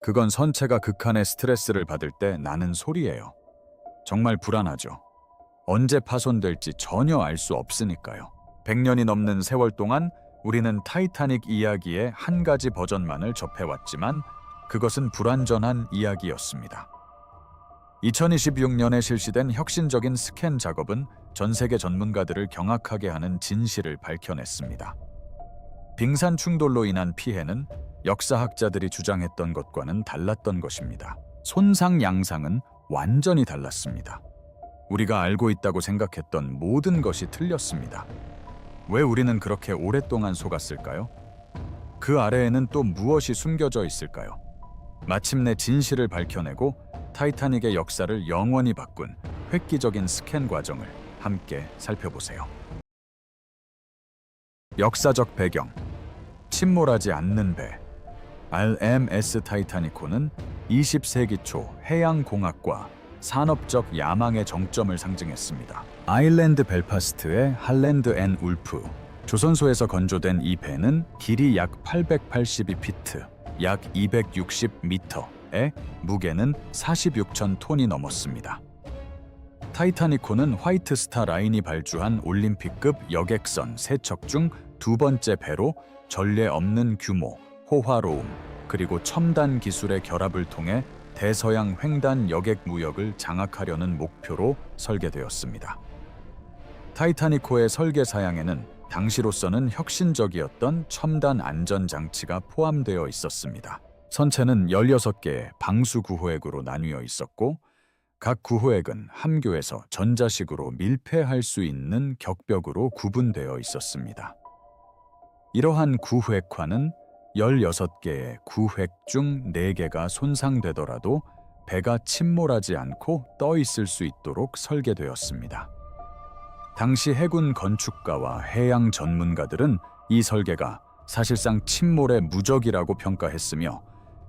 그건 선체가 극한의 스트레스를 받을 때 나는 소리예요. 정말 불안하죠. 언제 파손될지 전혀 알 수 없으니까요. 100년이 넘는 세월 동안 우리는 타이타닉 이야기의 한 가지 버전만을 접해왔지만 그것은 불완전한 이야기였습니다. 2026년에 실시된 혁신적인 스캔 작업은 전 세계 전문가들을 경악하게 하는 진실을 밝혀냈습니다. 빙산 충돌로 인한 피해는 역사학자들이 주장했던 것과는 달랐던 것입니다. 손상 양상은 완전히 달랐습니다. 우리가 알고 있다고 생각했던 모든 것이 틀렸습니다. 왜 우리는 그렇게 오랫동안 속았을까요? 그 아래에는 또 무엇이 숨겨져 있을까요? 마침내 진실을 밝혀내고 타이타닉의 역사를 영원히 바꾼 획기적인 스캔 과정을 함께 살펴보세요. 역사적 배경: 침몰하지 않는 배. RMS 타이타니코는 20세기 초 해양공학과 산업적 야망의 정점을 상징했습니다. 아일랜드 벨파스트의 할랜드 앤 울프 조선소에서 건조된 이 배는 길이 약 882피트, 약 260m에 무게는 46,000톤이 넘었습니다. 타이타니코는 화이트 스타 라인이 발주한 올림픽급 여객선 3척 중 두 번째 배로 전례 없는 규모, 호화로움, 그리고 첨단 기술의 결합을 통해 대서양 횡단 여객 무역을 장악하려는 목표로 설계되었습니다. 타이타니코의 설계 사양에는 당시로서는 혁신적이었던 첨단 안전장치가 포함되어 있었습니다. 선체는 16개의 방수 구호액으로 나뉘어 있었고 각 구호액은 함교에서 전자식으로 밀폐할 수 있는 격벽으로 구분되어 있었습니다. 이러한 구획화는 16개의 구획 중 4개가 손상되더라도 배가 침몰하지 않고 떠 있을 수 있도록 설계되었습니다. 당시 해군 건축가와 해양 전문가들은 이 설계가 사실상 침몰의 무적이라고 평가했으며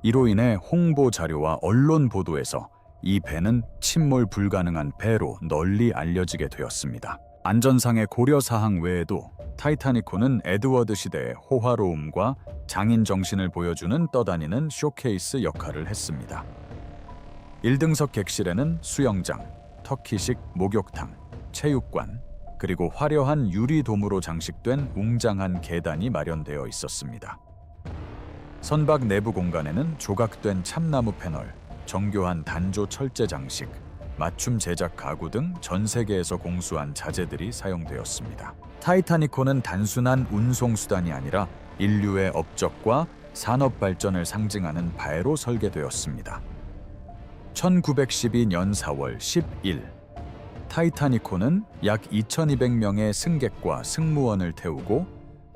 이로 인해 홍보 자료와 언론 보도에서 이 배는 침몰 불가능한 배로 널리 알려지게 되었습니다. 안전상의 고려사항 외에도 타이타니코는 에드워드 시대의 호화로움과 장인 정신을 보여주는 떠다니는 쇼케이스 역할을 했습니다. 1등석 객실에는 수영장, 터키식 목욕탕, 체육관, 그리고 화려한 유리돔으로 장식된 웅장한 계단이 마련되어 있었습니다. 선박 내부 공간에는 조각된 참나무 패널, 정교한 단조 철제 장식, 맞춤 제작 가구 등 전 세계에서 공수한 자재들이 사용되었습니다. 타이타니코는 단순한 운송수단이 아니라 인류의 업적과 산업 발전을 상징하는 바해로 설계되었습니다. 1912년 4월 10일, 타이타니코는 약 2,200명의 승객과 승무원을 태우고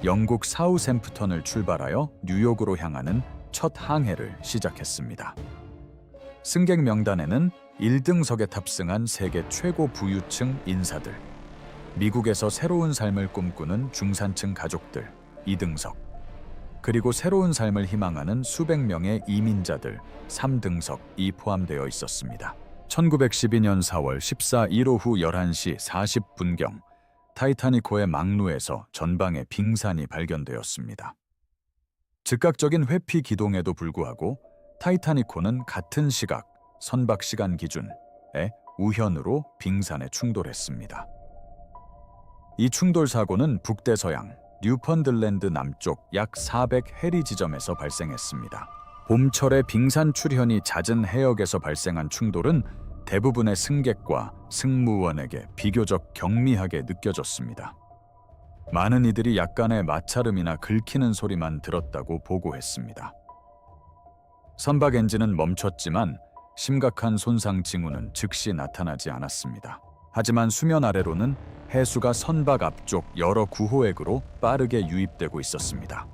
영국 사우샘프턴을 출발하여 뉴욕으로 향하는 첫 항해를 시작했습니다. 승객 명단에는 1등석에 탑승한 세계 최고 부유층 인사들, 미국에서 새로운 삶을 꿈꾸는 중산층 가족들 2등석, 그리고 새로운 삶을 희망하는 수백 명의 이민자들 3등석이 포함되어 있었습니다. 1912년 4월 14일 오후 11시 40분경 타이타니코의 막루에서 전방에 빙산이 발견되었습니다. 즉각적인 회피 기동에도 불구하고 타이타니코는 같은 시각, 선박 시간 기준에 우현으로 빙산에 충돌했습니다. 이 충돌 사고는 북대서양, 뉴펀들랜드 남쪽 약 400해리 지점에서 발생했습니다. 봄철에 빙산 출현이 잦은 해역에서 발생한 충돌은 대부분의 승객과 승무원에게 비교적 경미하게 느껴졌습니다. 많은 이들이 약간의 마찰음이나 긁히는 소리만 들었다고 보고했습니다. 선박 엔진은 멈췄지만 심각한 손상 징후는 즉시 나타나지 않았습니다. 하지만 수면 아래로는 해수가 선박 앞쪽 여러 구호액으로 빠르게 유입되고 있었습니다.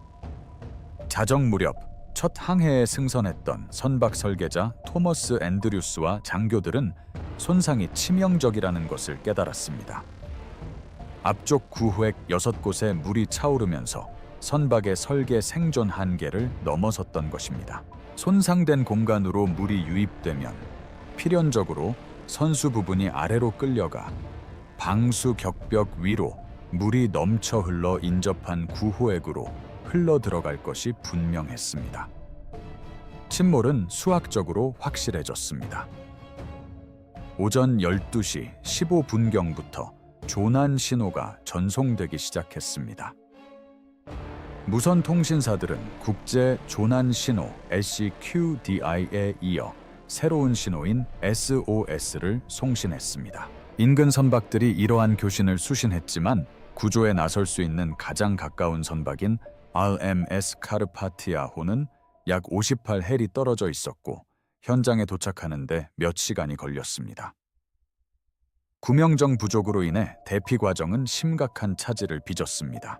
자정 무렵 첫 항해에 승선했던 선박 설계자 토머스 앤드류스와 장교들은 손상이 치명적이라는 것을 깨달았습니다. 앞쪽 구호액 6곳에 물이 차오르면서 선박의 설계 생존 한계를 넘어섰던 것입니다. 손상된 공간으로 물이 유입되면 필연적으로 선수 부분이 아래로 끌려가 방수 격벽 위로 물이 넘쳐 흘러 인접한 구호액으로 흘러 들어갈 것이 분명했습니다. 침몰은 수학적으로 확실해졌습니다. 오전 12시 15분경부터 조난 신호가 전송되기 시작했습니다. 무선 통신사들은 국제 조난 신호 SCQDI에 이어 새로운 신호인 SOS를 송신했습니다. 인근 선박들이 이러한 교신을 수신했지만 구조에 나설 수 있는 가장 가까운 선박인 RMS 카르파티아호는 약 58헬이 떨어져 있었고 현장에 도착하는데 몇 시간이 걸렸습니다. 구명정 부족으로 인해 대피 과정은 심각한 차질을 빚었습니다.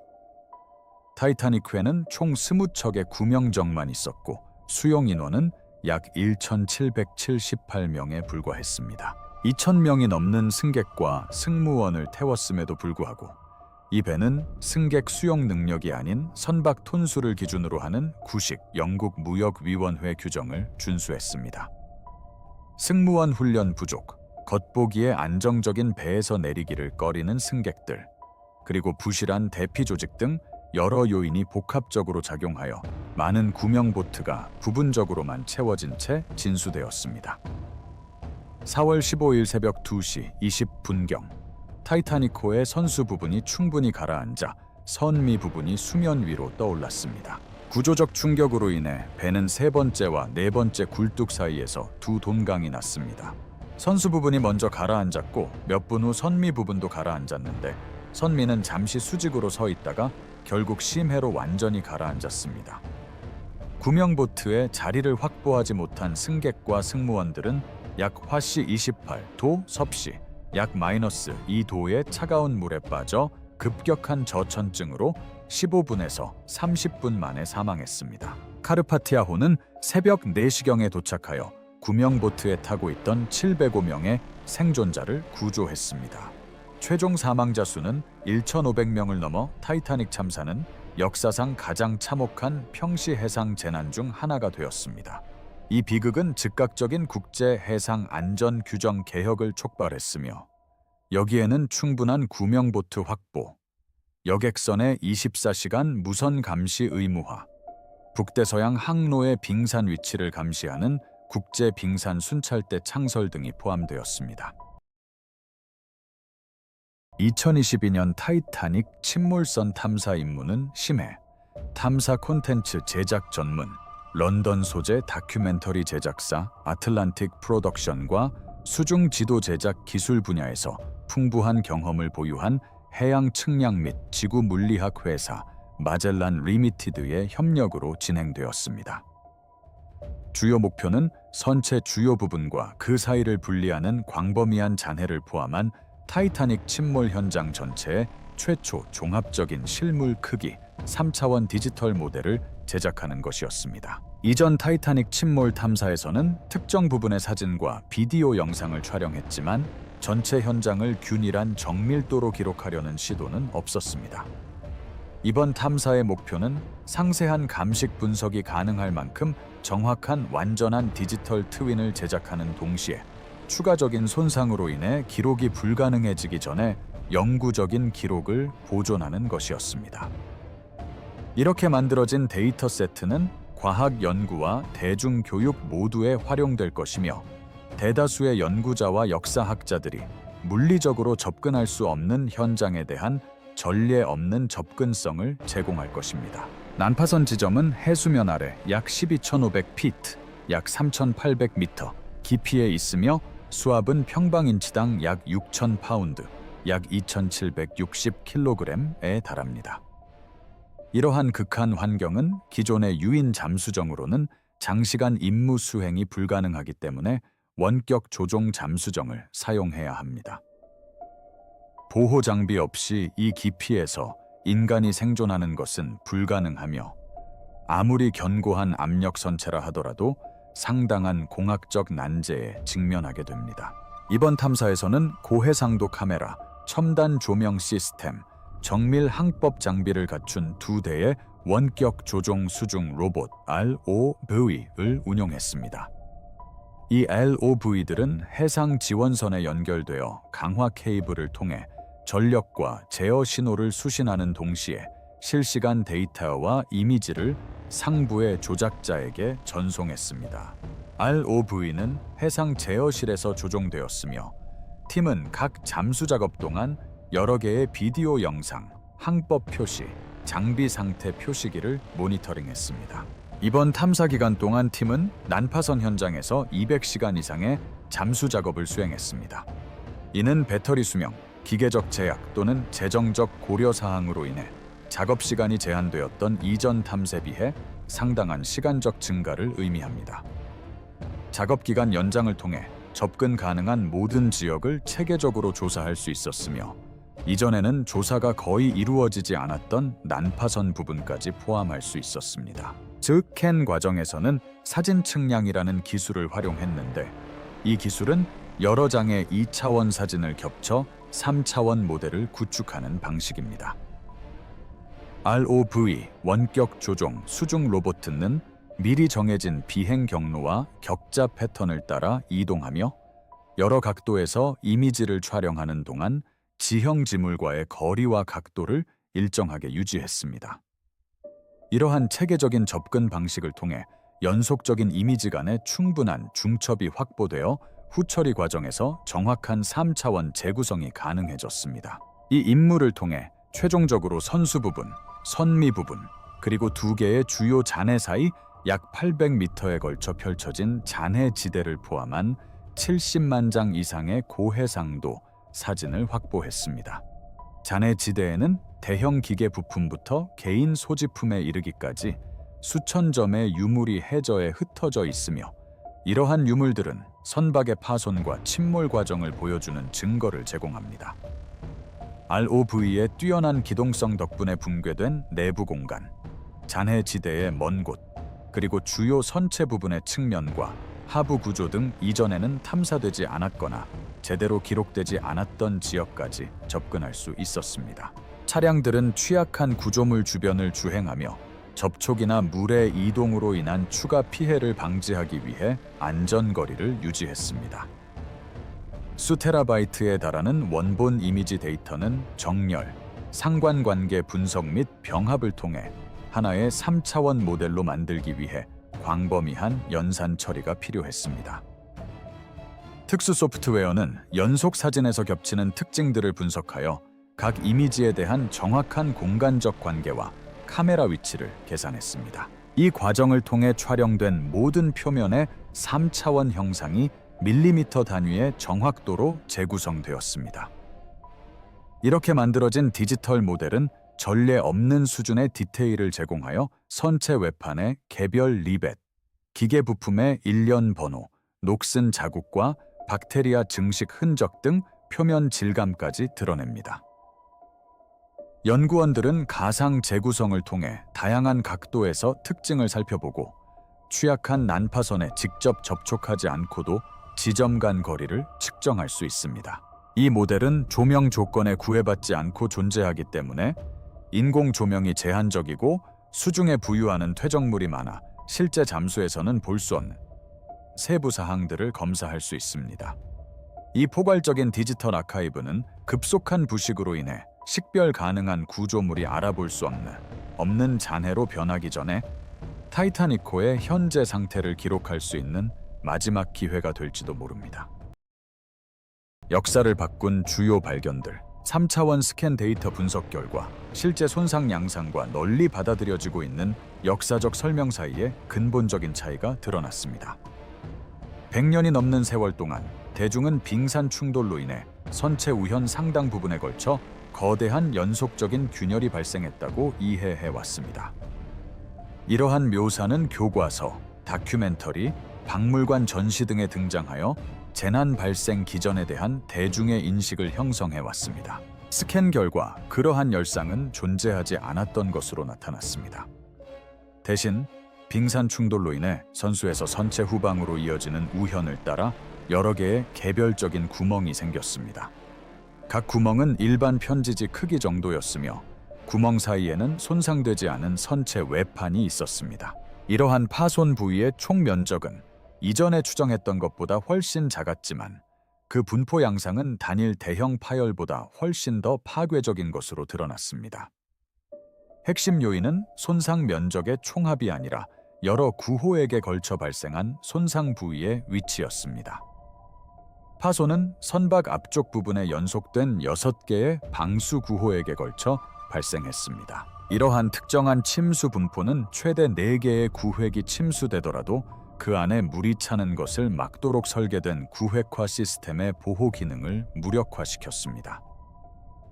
타이타닉회는 총 20척의 구명정만 있었고 수용 인원은 약 1,778명에 불과했습니다. 2,000명이 넘는 승객과 승무원을 태웠음에도 불구하고 이 배는 승객 수용 능력이 아닌 선박 톤수를 기준으로 하는 구식 영국 무역위원회 규정을 준수했습니다. 승무원 훈련 부족, 겉보기에 안정적인 배에서 내리기를 꺼리는 승객들, 그리고 부실한 대피 조직 등 여러 요인이 복합적으로 작용하여 많은 구명보트가 부분적으로만 채워진 채 진수되었습니다. 4월 15일 새벽 2시 20분경 타이타닉호의 선수 부분이 충분히 가라앉아 선미 부분이 수면 위로 떠올랐습니다. 구조적 충격으로 인해 배는 세 번째와 네 번째 굴뚝 사이에서 두 돈강이 났습니다. 선수 부분이 먼저 가라앉았고 몇 분 후 선미 부분도 가라앉았는데 선미는 잠시 수직으로 서 있다가 결국 심해로 완전히 가라앉았습니다. 구명보트에 자리를 확보하지 못한 승객과 승무원들은 약 화씨 28도 섭씨 약 -2도의 차가운 물에 빠져 급격한 저천증으로 15분에서 30분 만에 사망했습니다. 카르파티아호는 새벽 4시경에 도착하여 구명보트에 타고 있던 705명의 생존자를 구조했습니다. 최종 사망자 수는 1,500명을 넘어 타이타닉 참사는 역사상 가장 참혹한 평시 해상 재난 중 하나가 되었습니다. 이 비극은 즉각적인 국제 해상 안전 규정 개혁을 촉발했으며 여기에는 충분한 구명보트 확보, 여객선의 24시간 무선 감시 의무화, 북대서양 항로의 빙산 위치를 감시하는 국제 빙산 순찰대 창설 등이 포함되었습니다. 2022년 타이타닉 침몰선 탐사 임무는 심해, 탐사 콘텐츠 제작 전문, 런던 소재 다큐멘터리 제작사 아틀란틱 프로덕션과 수중 지도 제작 기술 분야에서 풍부한 경험을 보유한 해양 측량 및 지구 물리학 회사 마젤란 리미티드의 협력으로 진행되었습니다. 주요 목표는 선체 주요 부분과 그 사이를 분리하는 광범위한 잔해를 포함한 타이타닉 침몰 현장 전체의 최초 종합적인 실물 크기 3차원 디지털 모델을 제작하는 것이었습니다. 이전 타이타닉 침몰 탐사에서는 특정 부분의 사진과 비디오 영상을 촬영했지만 전체 현장을 균일한 정밀도로 기록하려는 시도는 없었습니다. 이번 탐사의 목표는 상세한 감식 분석이 가능할 만큼 정확한 완전한 디지털 트윈을 제작하는 동시에 추가적인 손상으로 인해 기록이 불가능해지기 전에 영구적인 기록을 보존하는 것이었습니다. 이렇게 만들어진 데이터 세트는 과학 연구와 대중교육 모두에 활용될 것이며 대다수의 연구자와 역사학자들이 물리적으로 접근할 수 없는 현장에 대한 전례 없는 접근성을 제공할 것입니다. 난파선 지점은 해수면 아래 약 12,500피트, 약 3,800m 깊이에 있으며 수압은 평방인치당 약 6,000파운드, 약 2,760kg에 달합니다. 이러한 극한 환경은 기존의 유인 잠수정으로는 장시간 임무 수행이 불가능하기 때문에 원격 조종 잠수정을 사용해야 합니다. 보호 장비 없이 이 깊이에서 인간이 생존하는 것은 불가능하며 아무리 견고한 압력 선체라 하더라도 상당한 공학적 난제에 직면하게 됩니다. 이번 탐사에서는 고해상도 카메라, 첨단 조명 시스템, 정밀 항법 장비를 갖춘 2대의 원격 조종 수중 로봇 ROV를 운용했습니다. 이 ROV들은 해상 지원선에 연결되어 강화 케이블을 통해 전력과 제어 신호를 수신하는 동시에 실시간 데이터와 이미지를 상부의 조작자에게 전송했습니다. ROV는 해상 제어실에서 조종되었으며 팀은 각 잠수 작업 동안 여러 개의 비디오 영상, 항법 표시, 장비 상태 표시기를 모니터링했습니다. 이번 탐사 기간 동안 팀은 난파선 현장에서 200시간 이상의 잠수 작업을 수행했습니다. 이는 배터리 수명, 기계적 제약 또는 재정적 고려 사항으로 인해 작업 시간이 제한되었던 이전 탐사에 비해 상당한 시간적 증가를 의미합니다. 작업 기간 연장을 통해 접근 가능한 모든 지역을 체계적으로 조사할 수 있었으며 이전에는 조사가 거의 이루어지지 않았던 난파선 부분까지 포함할 수 있었습니다. 즉, 캔 과정에서는 사진 측량이라는 기술을 활용했는데 이 기술은 여러 장의 2차원 사진을 겹쳐 3차원 모델을 구축하는 방식입니다. ROV, 원격 조종 수중 로봇은 미리 정해진 비행 경로와 격자 패턴을 따라 이동하며 여러 각도에서 이미지를 촬영하는 동안 지형 지물과의 거리와 각도를 일정하게 유지했습니다. 이러한 체계적인 접근 방식을 통해 연속적인 이미지 간의 충분한 중첩이 확보되어 후처리 과정에서 정확한 3차원 재구성이 가능해졌습니다. 이 임무를 통해 최종적으로 선수 부분, 선미 부분, 그리고 두 개의 주요 잔해 사이 약 800m에 걸쳐 펼쳐진 잔해 지대를 포함한 70만 장 이상의 고해상도 사진을 확보했습니다. 잔해 지대에는 대형 기계 부품부터 개인 소지품에 이르기까지 수천 점의 유물이 해저에 흩어져 있으며 이러한 유물들은 선박의 파손과 침몰 과정을 보여주는 증거를 제공합니다. ROV의 뛰어난 기동성 덕분에 붕괴된 내부 공간, 잔해 지대의 먼 곳, 그리고 주요 선체 부분의 측면과 하부 구조 등 이전에는 탐사되지 않았거나 제대로 기록되지 않았던 지역까지 접근할 수 있었습니다. 차량들은 취약한 구조물 주변을 주행하며 접촉이나 물의 이동으로 인한 추가 피해를 방지하기 위해 안전거리를 유지했습니다. 수테라바이트에 달하는 원본 이미지 데이터는 정렬, 상관관계 분석 및 병합을 통해 하나의 3차원 모델로 만들기 위해 광범위한 연산 처리가 필요했습니다. 특수 소프트웨어는 연속 사진에서 겹치는 특징들을 분석하여 각 이미지에 대한 정확한 공간적 관계와 카메라 위치를 계산했습니다. 이 과정을 통해 촬영된 모든 표면의 3차원 형상이 밀리미터 단위의 정확도로 재구성되었습니다. 이렇게 만들어진 디지털 모델은 전례 없는 수준의 디테일을 제공하여 선체 외판의 개별 리벳, 기계 부품의 일련 번호, 녹슨 자국과 박테리아 증식 흔적 등 표면 질감까지 드러냅니다. 연구원들은 가상 재구성을 통해 다양한 각도에서 특징을 살펴보고 취약한 난파선에 직접 접촉하지 않고도 지점 간 거리를 측정할 수 있습니다. 이 모델은 조명 조건에 구애받지 않고 존재하기 때문에 인공 조명이 제한적이고 수중에 부유하는 퇴적물이 많아 실제 잠수에서는 볼 수 없는 세부 사항들을 검사할 수 있습니다. 이 포괄적인 디지털 아카이브는 급속한 부식으로 인해 식별 가능한 구조물이 알아볼 수 없는 잔해로 변하기 전에 타이타닉호의 현재 상태를 기록할 수 있는 마지막 기회가 될지도 모릅니다. 역사를 바꾼 주요 발견들, 3차원 스캔 데이터 분석 결과 실제 손상 양상과 널리 받아들여지고 있는 역사적 설명 사이에 근본적인 차이가 드러났습니다. 100년이 넘는 세월 동안 대중은 빙산 충돌로 인해 선체 우현 상당 부분에 걸쳐 거대한 연속적인 균열이 발생했다고 이해해왔습니다. 이러한 묘사는 교과서, 다큐멘터리, 박물관 전시 등에 등장하여 재난 발생 기전에 대한 대중의 인식을 형성해왔습니다. 스캔 결과 그러한 열상은 존재하지 않았던 것으로 나타났습니다. 대신 빙산 충돌로 인해 선수에서 선체 후방으로 이어지는 우현을 따라 여러 개의 개별적인 구멍이 생겼습니다. 각 구멍은 일반 편지지 크기 정도였으며 구멍 사이에는 손상되지 않은 선체 외판이 있었습니다. 이러한 파손 부위의 총 면적은 이전에 추정했던 것보다 훨씬 작았지만 그 분포 양상은 단일 대형 파열보다 훨씬 더 파괴적인 것으로 드러났습니다. 핵심 요인은 손상 면적의 총합이 아니라 여러 구호액에 걸쳐 발생한 손상 부위의 위치였습니다. 파손은 선박 앞쪽 부분에 연속된 6개의 방수 구호액에 걸쳐 발생했습니다. 이러한 특정한 침수 분포는 최대 4개의 구획이 침수되더라도 그 안에 물이 차는 것을 막도록 설계된 구획화 시스템의 보호 기능을 무력화시켰습니다.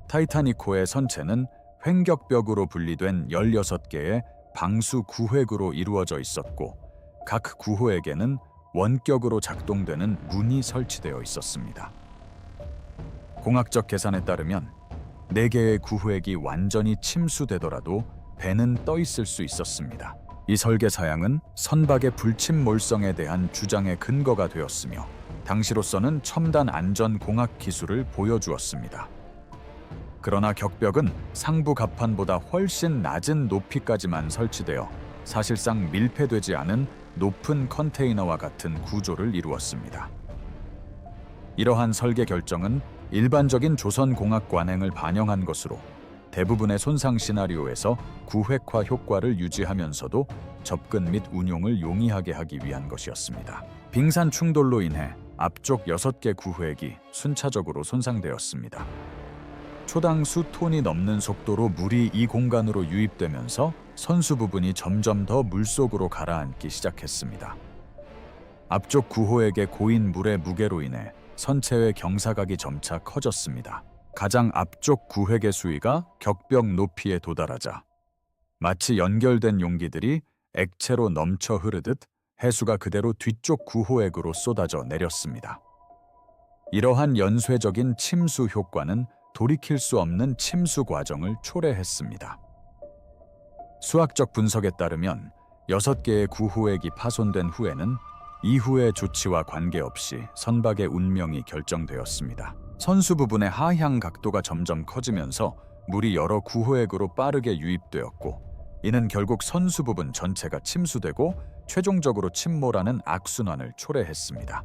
타이타니코의 선체는 횡격벽으로 분리된 16개의 방수 구획으로 이루어져 있었고 각 구호에게는 원격으로 작동되는 문이 설치되어 있었습니다. 공학적 계산에 따르면 4개의 구획이 완전히 침수되더라도 배는 떠 있을 수 있었습니다. 이 설계 사양은 선박의 불침몰성에 대한 주장의 근거가 되었으며 당시로서는 첨단 안전 공학 기술을 보여주었습니다. 그러나 격벽은 상부 갑판보다 훨씬 낮은 높이까지만 설치되어 사실상 밀폐되지 않은 높은 컨테이너와 같은 구조를 이루었습니다. 이러한 설계 결정은 일반적인 조선 공학 관행을 반영한 것으로 대부분의 손상 시나리오에서 구획화 효과를 유지하면서도 접근 및 운용을 용이하게 하기 위한 것이었습니다. 빙산 충돌로 인해 앞쪽 6개 구획이 순차적으로 손상되었습니다. 초당 수톤이 넘는 속도로 물이 이 공간으로 유입되면서 선수 부분이 점점 더 물속으로 가라앉기 시작했습니다. 앞쪽 구호액의 고인 물의 무게로 인해 선체의 경사각이 점차 커졌습니다. 가장 앞쪽 구획의 수위가 격벽 높이에 도달하자 마치 연결된 용기들이 액체로 넘쳐 흐르듯 해수가 그대로 뒤쪽 구호액으로 쏟아져 내렸습니다. 이러한 연쇄적인 침수 효과는 돌이킬 수 없는 침수 과정을 초래했습니다. 수학적 분석에 따르면 6개의 구호액이 파손된 후에는 이후의 조치와 관계없이 선박의 운명이 결정되었습니다. 선수 부분의 하향 각도가 점점 커지면서 물이 여러 구호액으로 빠르게 유입되었고 이는 결국 선수 부분 전체가 침수되고 최종적으로 침몰하는 악순환을 초래했습니다.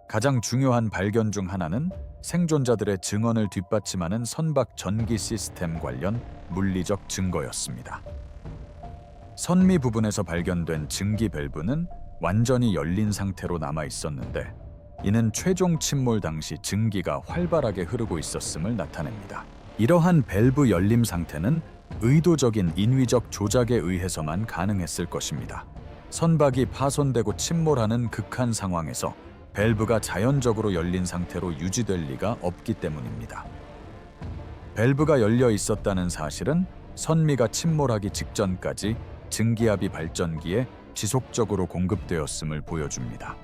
가장 중요한 발견 중 하나는 생존자들의 증언을 뒷받침하는 선박 전기 시스템 관련 물리적 증거였습니다. 선미 부분에서 발견된 증기 밸브는 완전히 열린 상태로 남아 있었는데 이는 최종 침몰 당시 증기가 활발하게 흐르고 있었음을 나타냅니다. 이러한 밸브 열림 상태는 의도적인 인위적 조작에 의해서만 가능했을 것입니다. 선박이 파손되고 침몰하는 극한 상황에서 밸브가 자연적으로 열린 상태로 유지될 리가 없기 때문입니다. 밸브가 열려 있었다는 사실은 선미가 침몰하기 직전까지 증기압이 발전기에 지속적으로 공급되었음을 보여줍니다.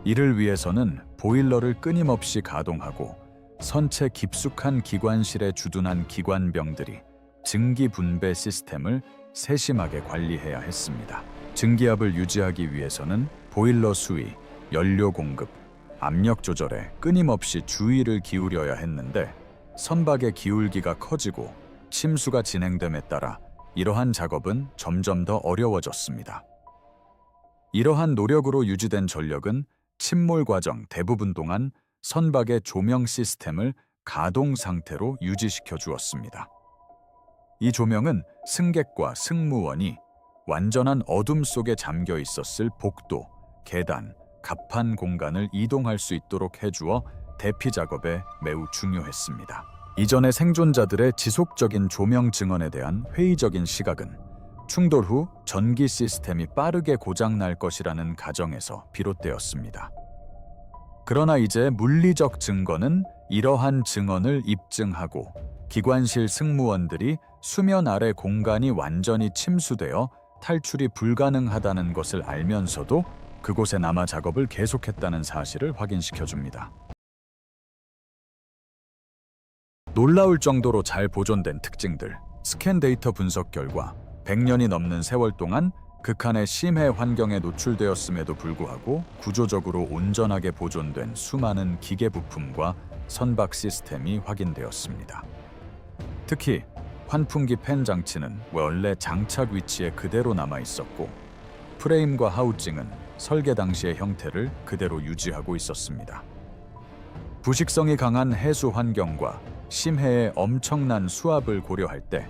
이를 위해서는 보일러를 끊임없이 가동하고 선체 깊숙한 기관실에 주둔한 기관병들이 증기 분배 시스템을 세심하게 관리해야 했습니다. 증기압을 유지하기 위해서는 보일러 수위, 연료 공급, 압력 조절에 끊임없이 주의를 기울여야 했는데 선박의 기울기가 커지고 침수가 진행됨에 따라 이러한 작업은 점점 더 어려워졌습니다. 이러한 노력으로 유지된 전력은 침몰 과정 대부분 동안 선박의 조명 시스템을 가동 상태로 유지시켜 주었습니다. 이 조명은 승객과 승무원이 완전한 어둠 속에 잠겨 있었을 복도, 계단, 갑판 공간을 이동할 수 있도록 해주어 대피 작업에 매우 중요했습니다. 이전의 생존자들의 지속적인 조명 증언에 대한 회의적인 시각은 충돌 후 전기 시스템이 빠르게 고장날 것이라는 가정에서 비롯되었습니다. 그러나 이제 물리적 증거는 이러한 증언을 입증하고 기관실 승무원들이 수면 아래 공간이 완전히 침수되어 탈출이 불가능하다는 것을 알면서도 그곳에 남아 작업을 계속했다는 사실을 확인시켜줍니다. 놀라울 정도로 잘 보존된 특징들, 스캔 데이터 분석 결과 100년이 넘는 세월 동안 극한의 심해 환경에 노출되었음에도 불구하고 구조적으로 온전하게 보존된 수많은 기계 부품과 선박 시스템이 확인되었습니다. 특히 환풍기 팬 장치는 원래 장착 위치에 그대로 남아 있었고 프레임과 하우징은 설계 당시의 형태를 그대로 유지하고 있었습니다. 부식성이 강한 해수 환경과 심해의 엄청난 수압을 고려할 때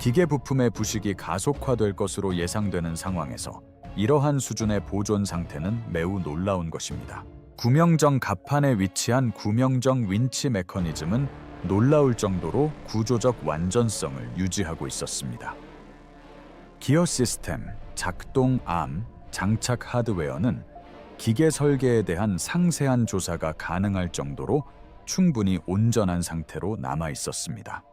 기계 부품의 부식이 가속화될 것으로 예상되는 상황에서 이러한 수준의 보존 상태는 매우 놀라운 것입니다. 구명정 갑판에 위치한 구명정 윈치 메커니즘은 놀라울 정도로 구조적 완전성을 유지하고 있었습니다. 기어 시스템, 작동 암, 장착 하드웨어는 기계 설계에 대한 상세한 조사가 가능할 정도로 충분히 온전한 상태로 남아 있었습니다.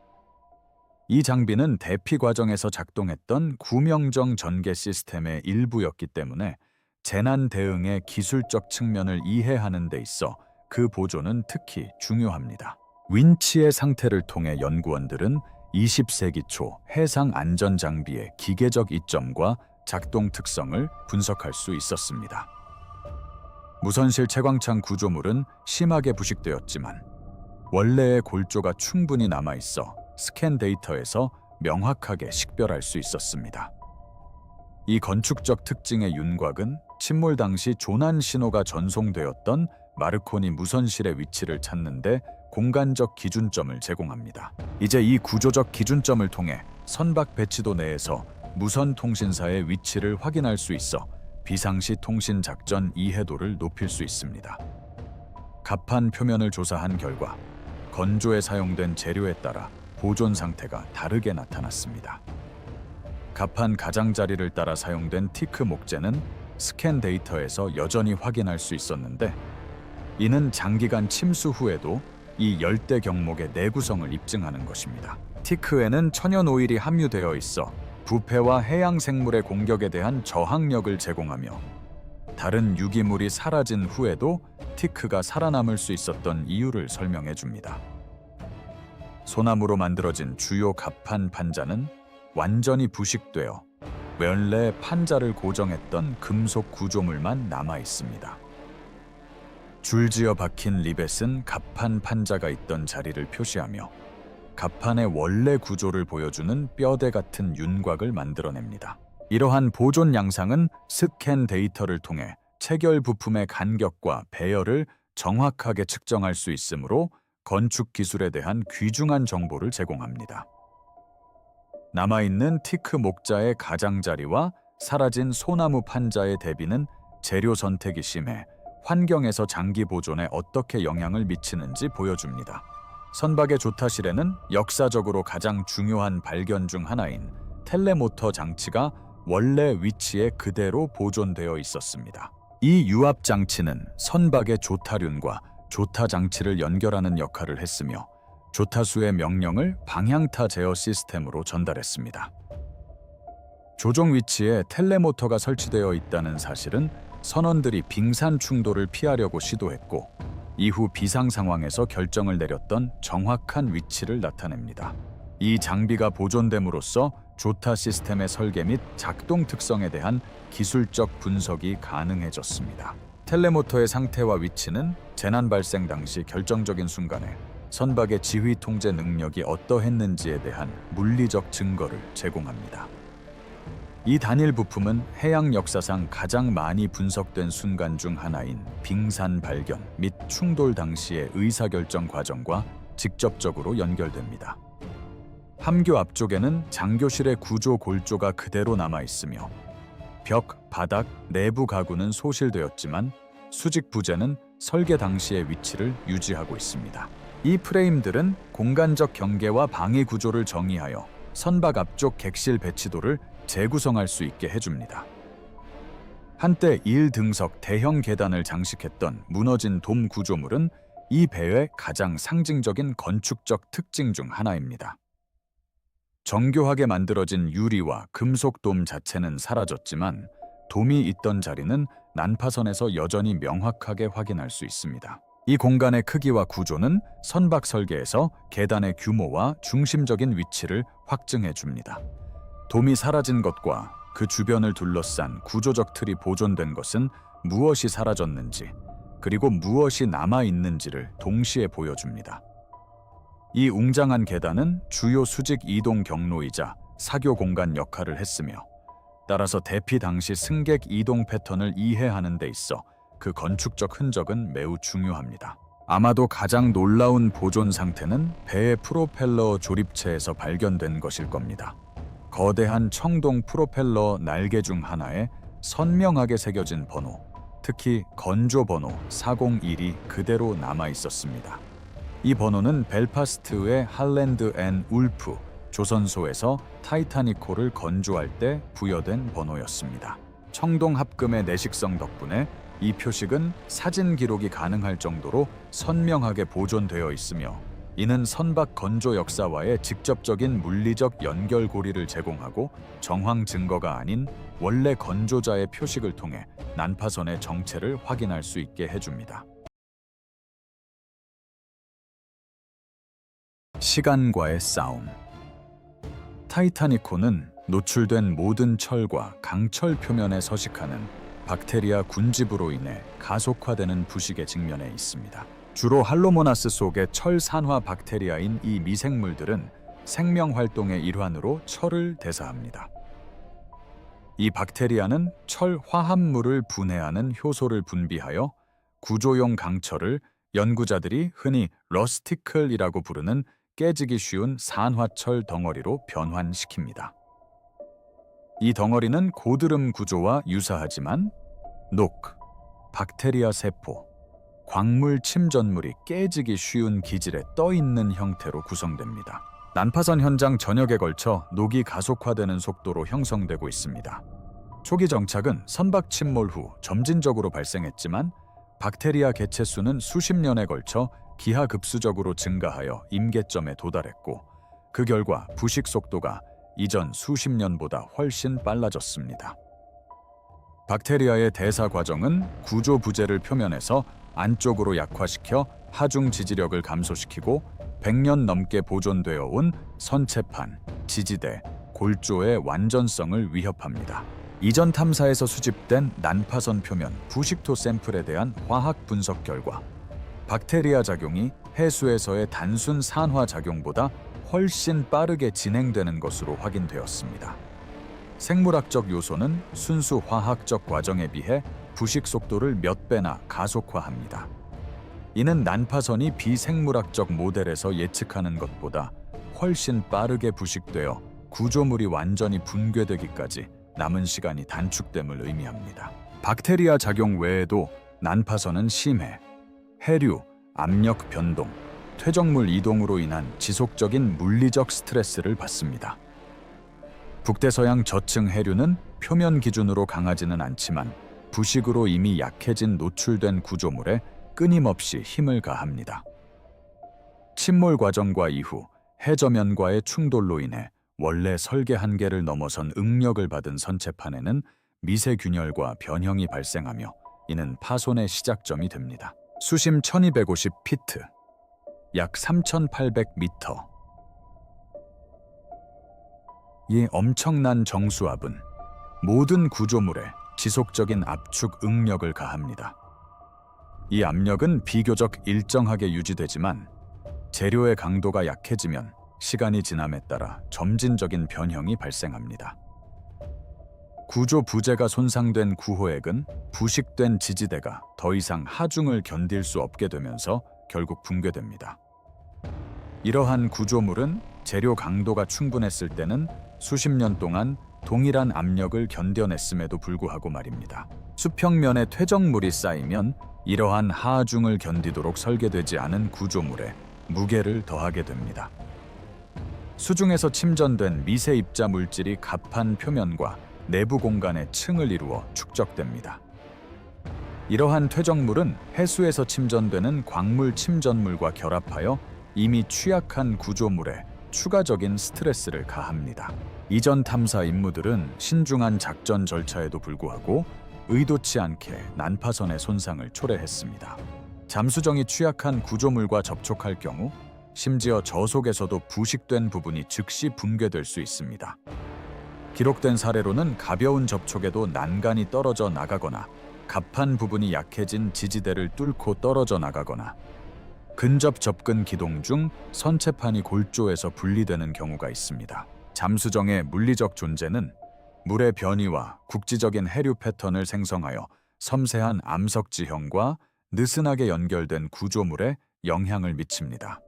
이 장비는 대피 과정에서 작동했던 구명정 전개 시스템의 일부였기 때문에 재난 대응의 기술적 측면을 이해하는 데 있어 그 보존은 특히 중요합니다. 윈치의 상태를 통해 연구원들은 20세기 초 해상 안전 장비의 기계적 이점과 작동 특성을 분석할 수 있었습니다. 무선실 채광창 구조물은 심하게 부식되었지만 원래의 골조가 충분히 남아있어 스캔 데이터에서 명확하게 식별할 수 있었습니다. 이 건축적 특징의 윤곽은 침몰 당시 조난 신호가 전송되었던 마르코니 무선실의 위치를 찾는데 공간적 기준점을 제공합니다. 이제 이 구조적 기준점을 통해 선박 배치도 내에서 무선 통신사의 위치를 확인할 수 있어 비상시 통신 작전 이해도를 높일 수 있습니다. 갑판 표면을 조사한 결과 건조에 사용된 재료에 따라 보존 상태가 다르게 나타났습니다. 갑판 가장자리를 따라 사용된 티크 목재는 스캔 데이터에서 여전히 확인할 수 있었는데 이는 장기간 침수 후에도 이 열대 경목의 내구성을 입증하는 것입니다. 티크에는 천연 오일이 함유되어 있어 부패와 해양 생물의 공격에 대한 저항력을 제공하며 다른 유기물이 사라진 후에도 티크가 살아남을 수 있었던 이유를 설명해 줍니다. 소나무로 만들어진 주요 갑판 판자는 완전히 부식되어 원래 판자를 고정했던 금속 구조물만 남아 있습니다. 줄지어 박힌 리벳은 갑판 판자가 있던 자리를 표시하며 갑판의 원래 구조를 보여주는 뼈대 같은 윤곽을 만들어냅니다. 이러한 보존 양상은 스캔 데이터를 통해 체결 부품의 간격과 배열을 정확하게 측정할 수 있으므로 건축 기술에 대한 귀중한 정보를 제공합니다. 남아있는 티크 목자의 가장자리와 사라진 소나무 판자의 대비는 재료 선택이 심해 환경에서 장기 보존에 어떻게 영향을 미치는지 보여줍니다. 선박의 조타실에는 역사적으로 가장 중요한 발견 중 하나인 텔레모터 장치가 원래 위치에 그대로 보존되어 있었습니다. 이 유압 장치는 선박의 조타륜과 조타 장치를 연결하는 역할을 했으며 조타수의 명령을 방향타 제어 시스템으로 전달했습니다. 조종 위치에 텔레모터가 설치되어 있다는 사실은 선원들이 빙산 충돌을 피하려고 시도했고 이후 비상 상황에서 결정을 내렸던 정확한 위치를 나타냅니다. 이 장비가 보존됨으로써 조타 시스템의 설계 및 작동 특성에 대한 기술적 분석이 가능해졌습니다. 텔레모터의 상태와 위치는 재난 발생 당시 결정적인 순간에 선박의 지휘 통제 능력이 어떠했는지에 대한 물리적 증거를 제공합니다. 이 단일 부품은 해양 역사상 가장 많이 분석된 순간 중 하나인 빙산 발견 및 충돌 당시의 의사결정 과정과 직접적으로 연결됩니다. 함교 앞쪽에는 장교실의 구조 골조가 그대로 남아있으며 벽, 바닥, 내부 가구는 소실되었지만 수직 부재는 설계 당시의 위치를 유지하고 있습니다. 이 프레임들은 공간적 경계와 방위 구조를 정의하여 선박 앞쪽 객실 배치도를 재구성할 수 있게 해줍니다. 한때 1등석 대형 계단을 장식했던 무너진 돔 구조물은 이 배의 가장 상징적인 건축적 특징 중 하나입니다. 정교하게 만들어진 유리와 금속 돔 자체는 사라졌지만 돔이 있던 자리는 난파선에서 여전히 명확하게 확인할 수 있습니다. 이 공간의 크기와 구조는 선박 설계에서 계단의 규모와 중심적인 위치를 확증해 줍니다. 돔이 사라진 것과 그 주변을 둘러싼 구조적 틀이 보존된 것은 무엇이 사라졌는지 그리고 무엇이 남아있는지를 동시에 보여줍니다. 이 웅장한 계단은 주요 수직 이동 경로이자 사교 공간 역할을 했으며 따라서 대피 당시 승객 이동 패턴을 이해하는 데 있어 그 건축적 흔적은 매우 중요합니다. 아마도 가장 놀라운 보존 상태는 배의 프로펠러 조립체에서 발견된 것일 겁니다. 거대한 청동 프로펠러 날개 중 하나에 선명하게 새겨진 번호, 특히 건조 번호 401이 그대로 남아 있었습니다. 이 번호는 벨파스트의 할랜드 앤 울프 조선소에서 타이타니코를 건조할 때 부여된 번호였습니다. 청동 합금의 내식성 덕분에 이 표식은 사진 기록이 가능할 정도로 선명하게 보존되어 있으며, 이는 선박 건조 역사와의 직접적인 물리적 연결고리를 제공하고 정황 증거가 아닌 원래 건조자의 표식을 통해 난파선의 정체를 확인할 수 있게 해줍니다. 시간과의 싸움. 타이타니코는 노출된 모든 철과 강철 표면에 서식하는 박테리아 군집으로 인해 가속화되는 부식에 직면해 있습니다. 주로 할로모나스 속의 철 산화 박테리아인 이 미생물들은 생명 활동의 일환으로 철을 대사합니다. 이 박테리아는 철 화합물을 분해하는 효소를 분비하여 구조용 강철을 연구자들이 흔히 러스티클이라고 부르는 깨지기 쉬운 산화철 덩어리로 변환시킵니다. 이 덩어리는 고드름 구조와 유사하지만 박테리아 세포, 광물 침전물이 깨지기 쉬운 기질에 떠있는 형태로 구성됩니다. 난파선 현장 전역에 걸쳐 녹이 가속화되는 속도로 형성되고 있습니다. 초기 정착은 선박 침몰 후 점진적으로 발생했지만 박테리아 개체 수는 수십 년에 걸쳐 기하급수적으로 증가하여 임계점에 도달했고, 그 결과 부식 속도가 이전 수십 년보다 훨씬 빨라졌습니다. 박테리아의 대사 과정은 구조 부재를 표면에서 안쪽으로 약화시켜 하중 지지력을 감소시키고 100년 넘게 보존되어 온 선체판, 지지대, 골조의 완전성을 위협합니다. 이전 탐사에서 수집된 난파선 표면 부식토 샘플에 대한 화학 분석 결과 박테리아 작용이 해수에서의 단순 산화 작용보다 훨씬 빠르게 진행되는 것으로 확인되었습니다. 생물학적 요소는 순수 화학적 과정에 비해 부식 속도를 몇 배나 가속화합니다. 이는 난파선이 비생물학적 모델에서 예측하는 것보다 훨씬 빠르게 부식되어 구조물이 완전히 붕괴되기까지 남은 시간이 단축됨을 의미합니다. 박테리아 작용 외에도 난파선은 심해, 해류, 압력 변동, 퇴적물 이동으로 인한 지속적인 물리적 스트레스를 받습니다. 북대서양 저층 해류는 표면 기준으로 강하지는 않지만 부식으로 이미 약해진 노출된 구조물에 끊임없이 힘을 가합니다. 침몰 과정과 이후 해저면과의 충돌로 인해 원래 설계 한계를 넘어선 응력을 받은 선체판에는 미세균열과 변형이 발생하며 이는 파손의 시작점이 됩니다. 수심 1250피트, 약 3800m. 이 엄청난 정수압은 모든 구조물에 지속적인 압축 응력을 가합니다. 이 압력은 비교적 일정하게 유지되지만 재료의 강도가 약해지면 시간이 지남에 따라 점진적인 변형이 발생합니다. 구조 부재가 손상된 구호액은 부식된 지지대가 더 이상 하중을 견딜 수 없게 되면서 결국 붕괴됩니다. 이러한 구조물은 재료 강도가 충분했을 때는 수십 년 동안 동일한 압력을 견뎌냈음에도 불구하고 말입니다. 수평면에 퇴적물이 쌓이면 이러한 하중을 견디도록 설계되지 않은 구조물에 무게를 더하게 됩니다. 수중에서 침전된 미세 입자 물질이 갑판 표면과 내부 공간의 층을 이루어 축적됩니다. 이러한 퇴적물은 해수에서 침전되는 광물 침전물과 결합하여 이미 취약한 구조물에 추가적인 스트레스를 가합니다. 이전 탐사 임무들은 신중한 작전 절차에도 불구하고 의도치 않게 난파선의 손상을 초래했습니다. 잠수정이 취약한 구조물과 접촉할 경우 심지어 저속에서도 부식된 부분이 즉시 붕괴될 수 있습니다. 기록된 사례로는 가벼운 접촉에도 난간이 떨어져 나가거나 갑판 부분이 약해진 지지대를 뚫고 떨어져 나가거나 근접 접근 기동 중 선체판이 골조에서 분리되는 경우가 있습니다. 잠수정의 물리적 존재는 물의 변이와 국지적인 해류 패턴을 생성하여 섬세한 암석 지형과 느슨하게 연결된 구조물에 영향을 미칩니다.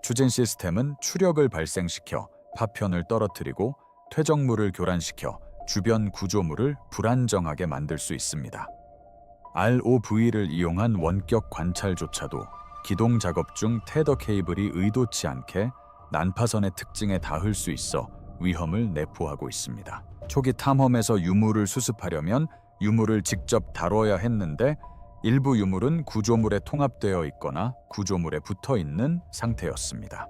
추진 시스템은 추력을 발생시켜 파편을 떨어뜨리고 퇴적물을 교란시켜 주변 구조물을 불안정하게 만들 수 있습니다. ROV를 이용한 원격 관찰조차도 기동 작업 중 테더 케이블이 의도치 않게 난파선의 특징에 닿을 수 있어 위험을 내포하고 있습니다. 초기 탐험에서 유물을 수습하려면 유물을 직접 다뤄야 했는데 일부 유물은 구조물에 통합되어 있거나 구조물에 붙어 있는 상태였습니다.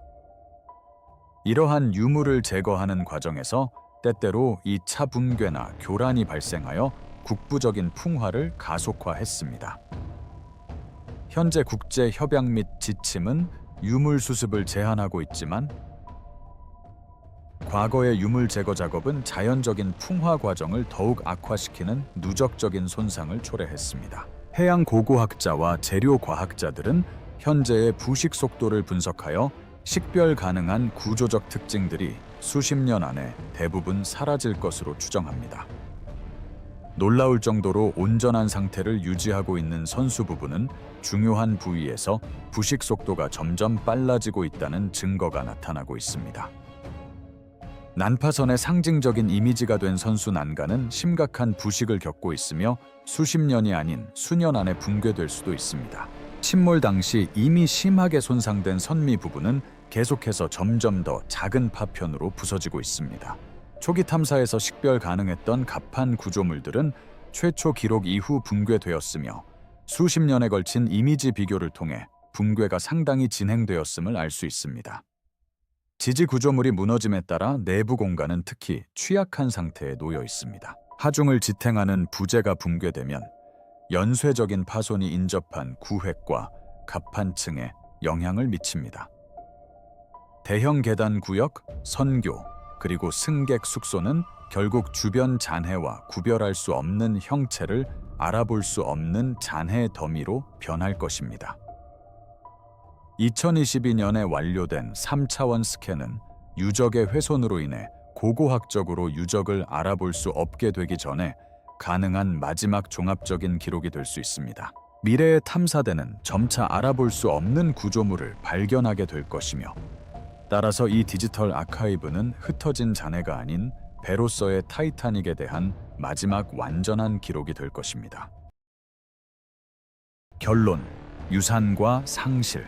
이러한 유물을 제거하는 과정에서 때때로 2차 붕괴나 교란이 발생하여 국부적인 풍화를 가속화했습니다. 현재 국제 협약 및 지침은 유물 수습을 제한하고 있지만 과거의 유물 제거 작업은 자연적인 풍화 과정을 더욱 악화시키는 누적적인 손상을 초래했습니다. 해양 고고학자와 재료 과학자들은 현재의 부식 속도를 분석하여 식별 가능한 구조적 특징들이 수십 년 안에 대부분 사라질 것으로 추정합니다. 놀라울 정도로 온전한 상태를 유지하고 있는 선수 부분은 중요한 부위에서 부식 속도가 점점 빨라지고 있다는 증거가 나타나고 있습니다. 난파선의 상징적인 이미지가 된 선수 난간은 심각한 부식을 겪고 있으며 수십 년이 아닌 수년 안에 붕괴될 수도 있습니다. 침몰 당시 이미 심하게 손상된 선미 부분은 계속해서 점점 더 작은 파편으로 부서지고 있습니다. 초기 탐사에서 식별 가능했던 갑판 구조물들은 최초 기록 이후 붕괴되었으며 수십 년에 걸친 이미지 비교를 통해 붕괴가 상당히 진행되었음을 알 수 있습니다. 지지 구조물이 무너짐에 따라 내부 공간은 특히 취약한 상태에 놓여 있습니다. 하중을 지탱하는 부재가 붕괴되면 연쇄적인 파손이 인접한 구획과 갑판층에 영향을 미칩니다. 대형 계단 구역, 선교, 그리고 승객 숙소는 결국 주변 잔해와 구별할 수 없는 형체를 알아볼 수 없는 잔해 더미로 변할 것입니다. 2022년에 완료된 3차원 스캔은 유적의 훼손으로 인해 고고학적으로 유적을 알아볼 수 없게 되기 전에 가능한 마지막 종합적인 기록이 될 수 있습니다. 미래의 탐사대는 점차 알아볼 수 없는 구조물을 발견하게 될 것이며 따라서 이 디지털 아카이브는 흩어진 잔해가 아닌 배로서의 타이타닉에 대한 마지막 완전한 기록이 될 것입니다. 결론, 유산과 상실.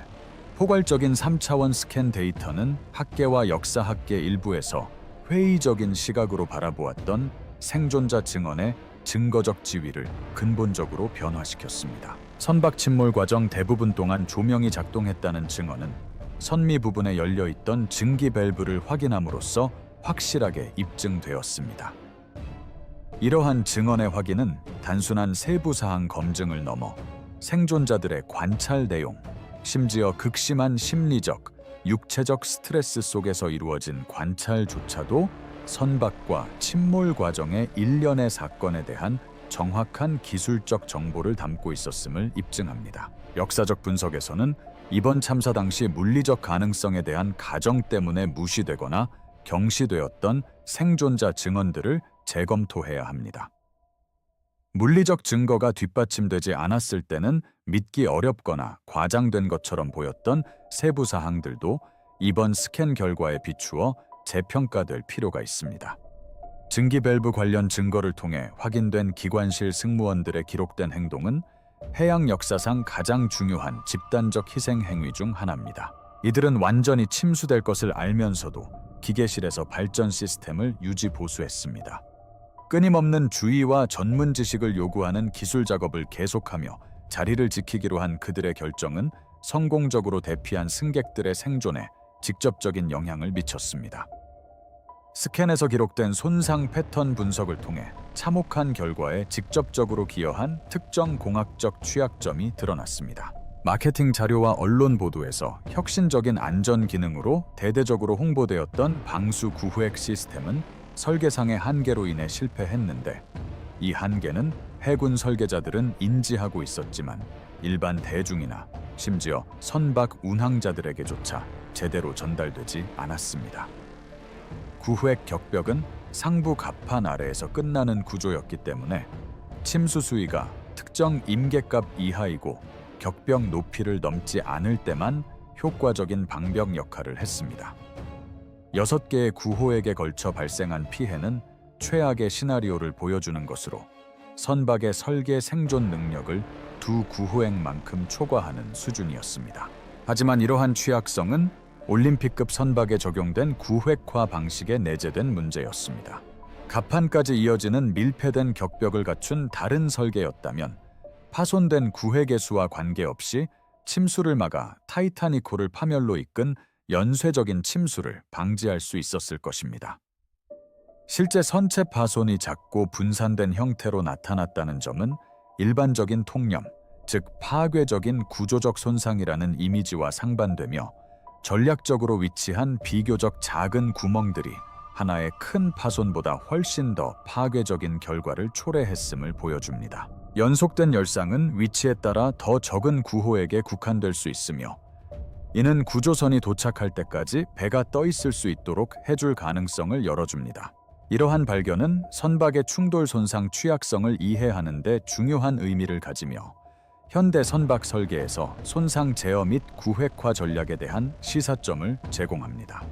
포괄적인 3차원 스캔 데이터는 학계와 역사학계 일부에서 회의적인 시각으로 바라보았던 생존자 증언의 증거적 지위를 근본적으로 변화시켰습니다. 선박 침몰 과정 대부분 동안 조명이 작동했다는 증언은 선미 부분에 열려있던 증기 밸브를 확인함으로써 확실하게 입증되었습니다. 이러한 증언의 확인은 단순한 세부사항 검증을 넘어 생존자들의 관찰 내용, 심지어 극심한 심리적, 육체적 스트레스 속에서 이루어진 관찰조차도 선박과 침몰 과정의 일련의 사건에 대한 정확한 기술적 정보를 담고 있었음을 입증합니다. 역사적 분석에서는 이번 참사 당시 물리적 가능성에 대한 가정 때문에 무시되거나 경시되었던 생존자 증언들을 재검토해야 합니다. 물리적 증거가 뒷받침되지 않았을 때는 믿기 어렵거나 과장된 것처럼 보였던 세부 사항들도 이번 스캔 결과에 비추어 재평가될 필요가 있습니다. 증기 밸브 관련 증거를 통해 확인된 기관실 승무원들의 기록된 행동은 해양 역사상 가장 중요한 집단적 희생 행위 중 하나입니다. 이들은 완전히 침수될 것을 알면서도 기계실에서 발전 시스템을 유지 보수했습니다. 끊임없는 주의와 전문 지식을 요구하는 기술 작업을 계속하며 자리를 지키기로 한 그들의 결정은 성공적으로 대피한 승객들의 생존에 직접적인 영향을 미쳤습니다. 스캔에서 기록된 손상 패턴 분석을 통해 참혹한 결과에 직접적으로 기여한 특정 공학적 취약점이 드러났습니다. 마케팅 자료와 언론 보도에서 혁신적인 안전 기능으로 대대적으로 홍보되었던 방수 구획 시스템은 설계상의 한계로 인해 실패했는데 이 한계는 해군 설계자들은 인지하고 있었지만 일반 대중이나 심지어 선박 운항자들에게조차 제대로 전달되지 않았습니다. 구획 격벽은 상부 갑판 아래에서 끝나는 구조였기 때문에 침수 수위가 특정 임계값 이하이고 격벽 높이를 넘지 않을 때만 효과적인 방벽 역할을 했습니다. 6개의 구호액에 걸쳐 발생한 피해는 최악의 시나리오를 보여주는 것으로 선박의 설계 생존 능력을 두 구호액만큼 초과하는 수준이었습니다. 하지만 이러한 취약성은 올림픽급 선박에 적용된 구획화 방식에 내재된 문제였습니다. 갑판까지 이어지는 밀폐된 격벽을 갖춘 다른 설계였다면 파손된 구획의 수와 관계없이 침수를 막아 타이타니코를 파멸로 이끈 연쇄적인 침수를 방지할 수 있었을 것입니다. 실제 선체 파손이 작고 분산된 형태로 나타났다는 점은 일반적인 통념, 즉 파괴적인 구조적 손상이라는 이미지와 상반되며 전략적으로 위치한 비교적 작은 구멍들이 하나의 큰 파손보다 훨씬 더 파괴적인 결과를 초래했음을 보여줍니다. 연속된 열상은 위치에 따라 더 적은 구호에게 국한될 수 있으며 이는 구조선이 도착할 때까지 배가 떠 있을 수 있도록 해줄 가능성을 열어줍니다. 이러한 발견은 선박의 충돌 손상 취약성을 이해하는 데 중요한 의미를 가지며 현대 선박 설계에서 손상 제어 및 구획화 전략에 대한 시사점을 제공합니다.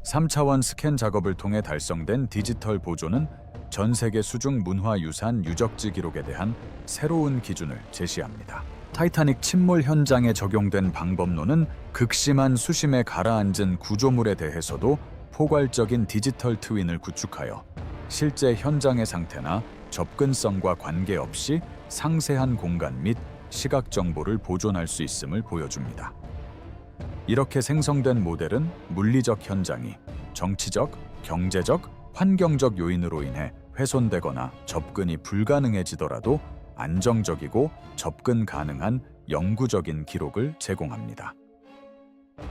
3차원 스캔 작업을 통해 달성된 디지털 보조는 전 세계 수중 문화유산 유적지 기록에 대한 새로운 기준을 제시합니다. 타이타닉 침몰 현장에 적용된 방법론은 극심한 수심에 가라앉은 구조물에 대해서도 포괄적인 디지털 트윈을 구축하여 실제 현장의 상태나 접근성과 관계없이 상세한 공간 및 시각 정보를 보존할 수 있음을 보여줍니다. 이렇게 생성된 모델은 물리적 현장이 정치적, 경제적, 환경적 요인으로 인해 훼손되거나 접근이 불가능해지더라도 안정적이고 접근 가능한 영구적인 기록을 제공합니다.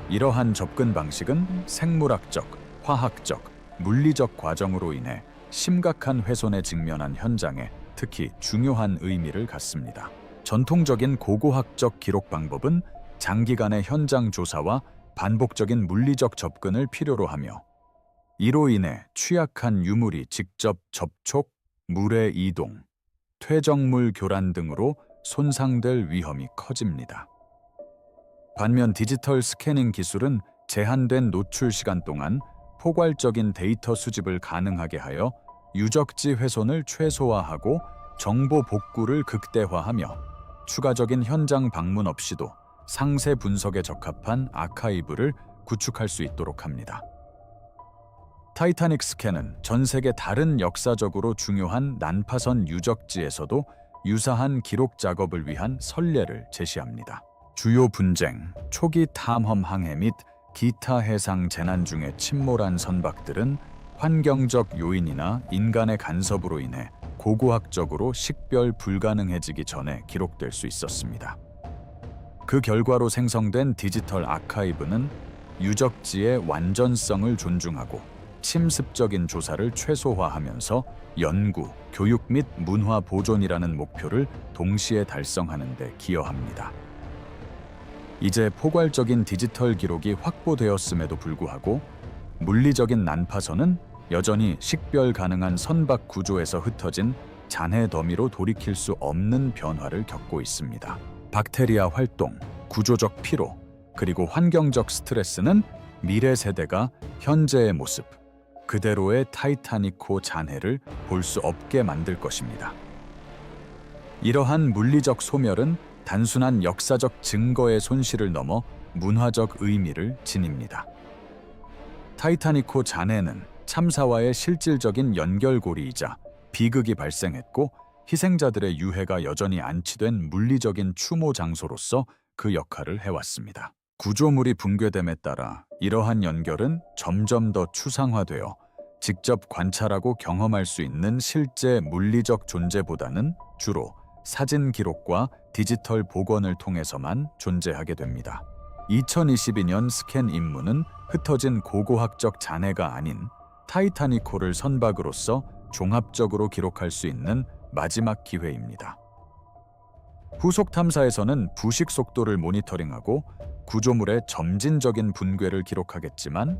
이러한 접근 방식은 생물학적, 화학적, 물리적 과정으로 인해 심각한 훼손에 직면한 현장에 특히 중요한 의미를 갖습니다. 전통적인 고고학적 기록 방법은 장기간의 현장 조사와 반복적인 물리적 접근을 필요로 하며 이로 인해 취약한 유물이 직접 접촉, 물의 이동, 퇴적물 교란 등으로 손상될 위험이 커집니다. 반면 디지털 스캐닝 기술은 제한된 노출 시간 동안 포괄적인 데이터 수집을 가능하게 하여 유적지 훼손을 최소화하고 정보 복구를 극대화하며 추가적인 현장 방문 없이도 상세 분석에 적합한 아카이브를 구축할 수 있도록 합니다. 타이타닉 스캔은 전 세계 다른 역사적으로 중요한 난파선 유적지에서도 유사한 기록 작업을 위한 선례를 제시합니다. 주요 분쟁, 초기 탐험 항해 및 기타 해상 재난 중에 침몰한 선박들은 환경적 요인이나 인간의 간섭으로 인해 고고학적으로 식별 불가능해지기 전에 기록될 수 있었습니다. 그 결과로 생성된 디지털 아카이브는 유적지의 완전성을 존중하고 침습적인 조사를 최소화하면서 연구, 교육 및 문화 보존이라는 목표를 동시에 달성하는 데 기여합니다. 이제 포괄적인 디지털 기록이 확보되었음에도 불구하고 물리적인 난파선은 여전히 식별 가능한 선박 구조에서 흩어진 잔해 더미로 돌이킬 수 없는 변화를 겪고 있습니다. 박테리아 활동, 구조적 피로, 그리고 환경적 스트레스는 미래 세대가 현재의 모습, 그대로의 타이타니코 잔해를 볼 수 없게 만들 것입니다. 이러한 물리적 소멸은 단순한 역사적 증거의 손실을 넘어 문화적 의미를 지닙니다. 타이타니코 잔해는 참사와의 실질적인 연결고리이자 비극이 발생했고 희생자들의 유해가 여전히 안치된 물리적인 추모 장소로서 그 역할을 해왔습니다. 구조물이 붕괴됨에 따라 이러한 연결은 점점 더 추상화되어 직접 관찰하고 경험할 수 있는 실제 물리적 존재보다는 주로 사진 기록과 디지털 복원을 통해서만 존재하게 됩니다. 2022년 스캔 임무는 흩어진 고고학적 잔해가 아닌 타이타니코를 선박으로서 종합적으로 기록할 수 있는 마지막 기회입니다. 후속 탐사에서는 부식 속도를 모니터링하고 구조물의 점진적인 붕괴를 기록하겠지만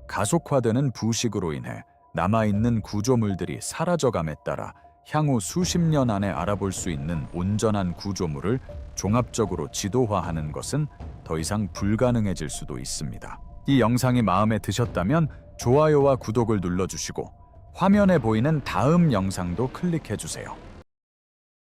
가속화되는 부식으로 인해 남아있는 구조물들이 사라져감에 따라 향후 수십 년 안에 알아볼 수 있는 온전한 구조물을 종합적으로 지도화하는 것은 더 이상 불가능해질 수도 있습니다. 이 영상이 마음에 드셨다면 좋아요와 구독을 눌러주시고 화면에 보이는 다음 영상도 클릭해주세요.